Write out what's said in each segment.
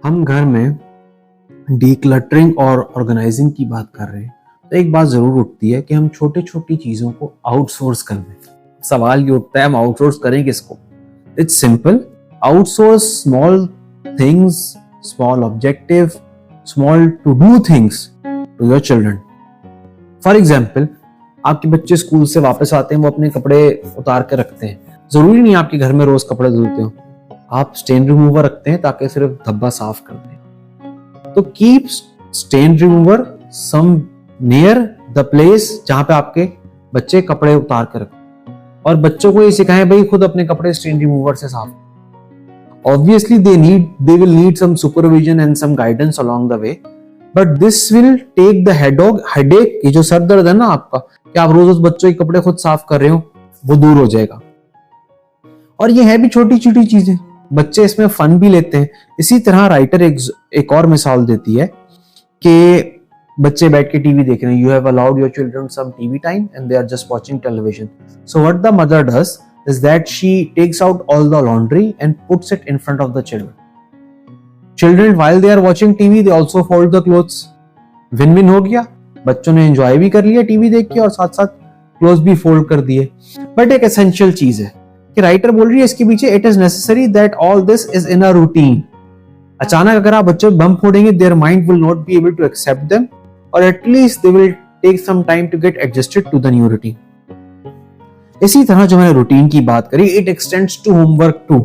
हम घर में डीक्लटरिंग और ऑर्गेनाइजिंग की बात कर रहे हैं तो एक बात जरूर उठती है कि हम छोटी छोटी चीजों को आउटसोर्स कर दें। सवाल ये उठता है हम आउटसोर्स करें किसको? It's simple, outsource small things, small objective, small to do things to your children. For example, आपके बच्चे स्कूल से वापस आते हैं, वो अपने कपड़े उतार के रखते हैं। जरूरी नहीं आपके घर में रोज कपड़े धुलते हो, आप स्टेन रिमूवर रखते हैं ताकि सिर्फ धब्बा साफ कर दें। तो keep stain remover some near the place जहां पे आपके बच्चे कपड़े उतार कर रखें, और बच्चों को ये सिखाएं भाई खुद अपने कपड़े स्टेन रिमूवर से साफ। Obviously they will need some supervision and some guidance along the way, but this will take the headache, ये जो सर दर्द है ना आपका कि आप रोज बच्चों के कपड़े खुद साफ कर रहे हो, वो दूर हो जाएगा। और ये है भी छोटी छोटी चीजें, बच्चे इसमें फन भी लेते हैं। इसी तरह राइटर एक और मिसाल देती है कि बच्चे बैठ के टीवी देख रहे हैं। You have allowed your children some TV time and they are just watching television. So what the mother does is that she takes out all the laundry and puts it in front of the children. Children, while they are watching TV, they also fold the clothes. Win-win हो गया, बच्चों ने enjoy भी कर लिया TV देख के और साथ साथ क्लोथ भी फोल्ड कर दिए। बट एक एसेंशियल चीज है कि राइटर बोल रही है इसके पीछे, it is necessary that all this is in a routine. अचानक अगर आप बच्चों बम फोड़ेंगे, their mind will not be able to accept them, और at least they will take some time to get adjusted to the new routine. इसी तरह जो मैंने रूटीन की बात करी, it extends to homework too.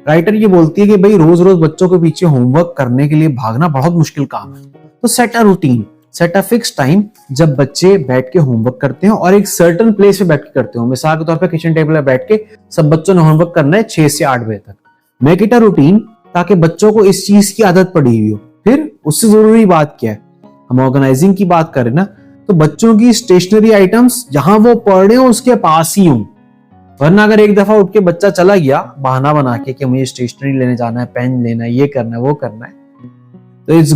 Writer ये बोलती है कि भाई रोज रोज बच्चों के पीछे होमवर्क करने के लिए भागना बहुत मुश्किल काम है। तो set a routine, set a fix time जब बच्चे बैठ के होमवर्क करते हैं और एक सर्टेन प्लेस पे बैठ के करते हो। मिसाल के तौर पे किचन टेबल पे बैठ के सब बच्चों ने होमवर्क करना है 6 से 8 बजे तक। मेक इट अ रूटीन ताकि बच्चों को इस चीज की आदत पड़ी हुई हो। फिर उससे जरूरी बात क्या है, हम ऑर्गेनाइजिंग की बात करें ना, तो बच्चों की स्टेशनरी आइटम्स जहां वो पढ़ रहे हो उसके पास ही हो। वरना अगर एक दफा उठ के बच्चा चला गया बहाना बना के कि मुझे स्टेशनरी लेने जाना है, पेन लेना है, ये करना है, वो करना है, तो it's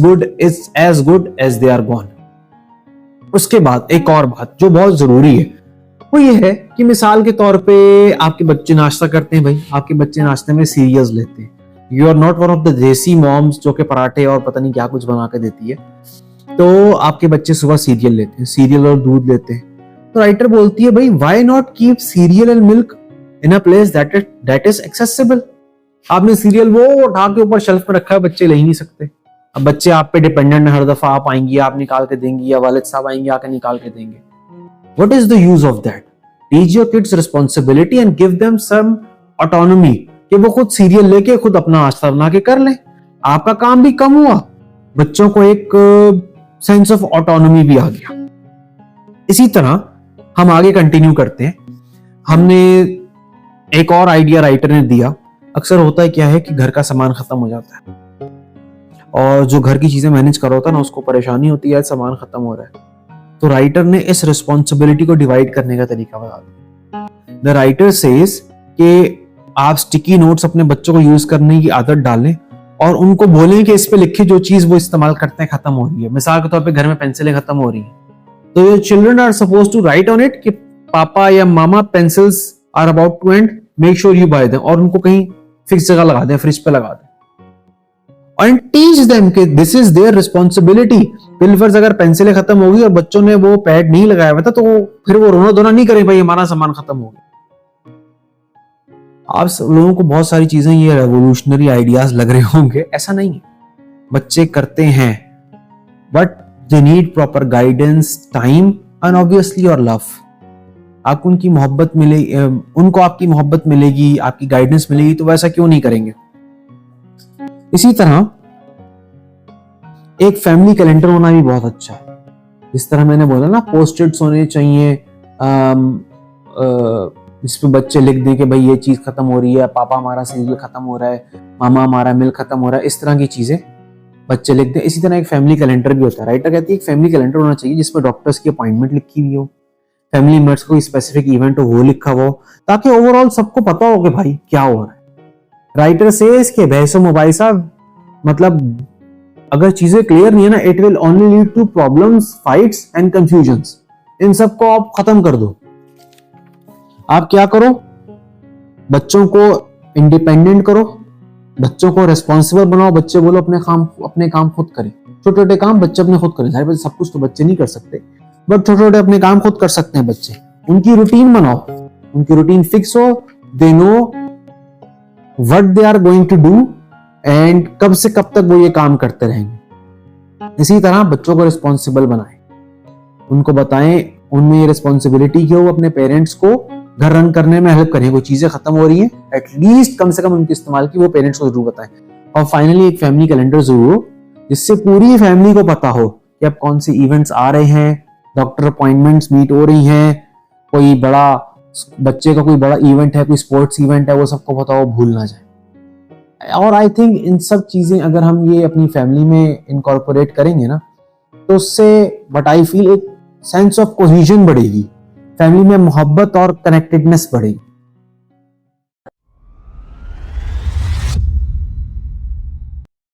as good as they are gone. उसके बाद एक और बात जो बहुत जरूरी है वो ये है कि मिसाल के तौर पे आपके बच्चे नाश्ता करते हैं, भाई आपके बच्चे नाश्ते में सीरियल्स लेते हैं। You are not one of the desi moms जो कि पराठे और पता नहीं क्या कुछ बना के देती है। तो आपके बच्चे सुबह सीरियल लेते हैं, सीरियल और दूध लेते हैं। तो राइटर बोलती है भाई why not keep serial and milk in a place that is accessible. आपने सीरियल वो उठा के ऊपर शेल्फ में रखा है, बच्चे ले ही नहीं सकते। अब बच्चे आप पे डिपेंडेंट है, हर दफा आप आएंगी आप निकाल के देंगी या वालिद साहब आएंगे आके निकाल के देंगे। What is the use of that? Teach your kids responsibility and give them some autonomy कि वो खुद सीरियल लेके खुद अपना नाश्ता बना के कर लें। आपका काम भी कम हुआ, बच्चों को एक सेंस ऑफ ऑटोनॉमी भी आ गया। इसी तरह हम आगे कंटिन्यू करते हैं। हमने एक और आइडिया राइटर ने दिया। अक्सर होता है क्या है कि घर का सामान खत्म हो जाता है और जो घर की चीजें मैनेज कर रहा होता है ना उसको परेशानी होती है, सामान खत्म हो रहा है। तो राइटर ने इस रिस्पॉन्सिबिलिटी को डिवाइड करने का तरीका बता दिया। द राइटर सेज कि आप स्टिकी नोट्स अपने बच्चों को यूज करने की आदत डालें और उनको बोलें कि इस पे लिखे जो चीज वो इस्तेमाल करते हैं खत्म हो रही है। मिसाल के तौर पे घर में पेंसिलें खत्म हो रही हैं, तो your children are suppose to write on it कि पापा या मामा pencils are about to end, make sure you buy them, और उनको कहीं फिक्स जगह लगा दें, फ्रिज पे लगा दें। एंड टीच देम कि दिस इज देयर रिस्पॉन्सिबिलिटी। बिलफर्ज अगर पेंसिलें खत्म होगी और बच्चों ने वो पैड नहीं लगाया हुआ था तो फिर वो रोना धोना नहीं करें भाई हमारा सामान खत्म हो गया। आप सब लोगों को बहुत सारी चीजें ये रेवोल्यूशनरी आइडियाज लग रहे होंगे, ऐसा नहीं है। बच्चे करते हैं but they need proper guidance, time and obviously your love. आपको उनकी मोहब्बत मिलेगी, उनको आपकी मोहब्बत मिलेगी, आपकी गाइडेंस मिलेगी, तो वैसा क्यों नहीं करेंगे। इसी तरह एक फैमिली कैलेंडर होना भी बहुत अच्छा है। जिस तरह मैंने बोला ना, पोस्ट-इट्स होने चाहिए जिस पे बच्चे लिख दें कि भाई ये चीज खत्म हो रही है, पापा हमारा सीरियल खत्म हो रहा है, मामा हमारा मिल्क खत्म हो रहा है, इस तरह की चीजें बच्चे लिख दें। इसी तरह एक फैमिली कैलेंडर भी होता है। राइटर कहती है एक फैमिली कैलेंडर होना चाहिए जिसमें डॉक्टर्स की अपॉइंटमेंट लिखी हुई हो, फैमिली मेंबर्स को स्पेसिफिक इवेंट हो वो लिखा हुआ हो, ताकि ओवरऑल सबको पता हो कि भाई क्या हो रहा है। राइटर से इसके बहसो मुबाहिसा, मतलब अगर चीजें क्लियर नहीं है ना, it will only lead to problems, fights and confusions. इन सबको आप खत्म कर दो। आप क्या करो, बच्चों को इंडिपेंडेंट करो, बच्चों को रिस्पॉन्सिबल बनाओ, बच्चे बोलो अपने काम खुद करें। छोटे छोटे काम बच्चे अपने खुद करें, सारे सब कुछ तो बच्चे नहीं कर सकते, बट छोटे छोटे अपने काम खुद कर सकते हैं बच्चे। उनकी रूटीन बनाओ, उनकी रूटीन फिक्स हो, they know what they are going to do and कब से कब तक वो ये काम करते रहेंगे। इसी तरह बच्चों को रिस्पॉन्सिबल बनाएं, उनको बताएं उनमें ये रिस्पॉन्सिबिलिटी कि वो अपने पेरेंट्स को घर रन करने में हेल्प करें। वो चीजें खत्म हो रही हैं, एटलीस्ट कम से कम उनके इस्तेमाल की वो पेरेंट्स को जरूर बताएं। और फाइनली एक फैमिली कैलेंडर जरूर हो, जिससे पूरी फैमिली को पता हो कि अब कौन से इवेंट्स आ रहे हैं, डॉक्टर अपॉइंटमेंट्स मीट हो रही हैं, कोई बड़ा बच्चे का कोई बड़ा इवेंट है, कोई स्पोर्ट्स इवेंट है, वो सबको पता हो, भूल ना जाए। और आई थिंक इन सब चीजें अगर हम ये अपनी फैमिली में इनकॉर्पोरेट करेंगे ना, तो उससे बट आई फील एक सेंस ऑफ कोहेजन बढ़ेगी, फैमिली में मोहब्बत और कनेक्टेडनेस बढ़ेगी।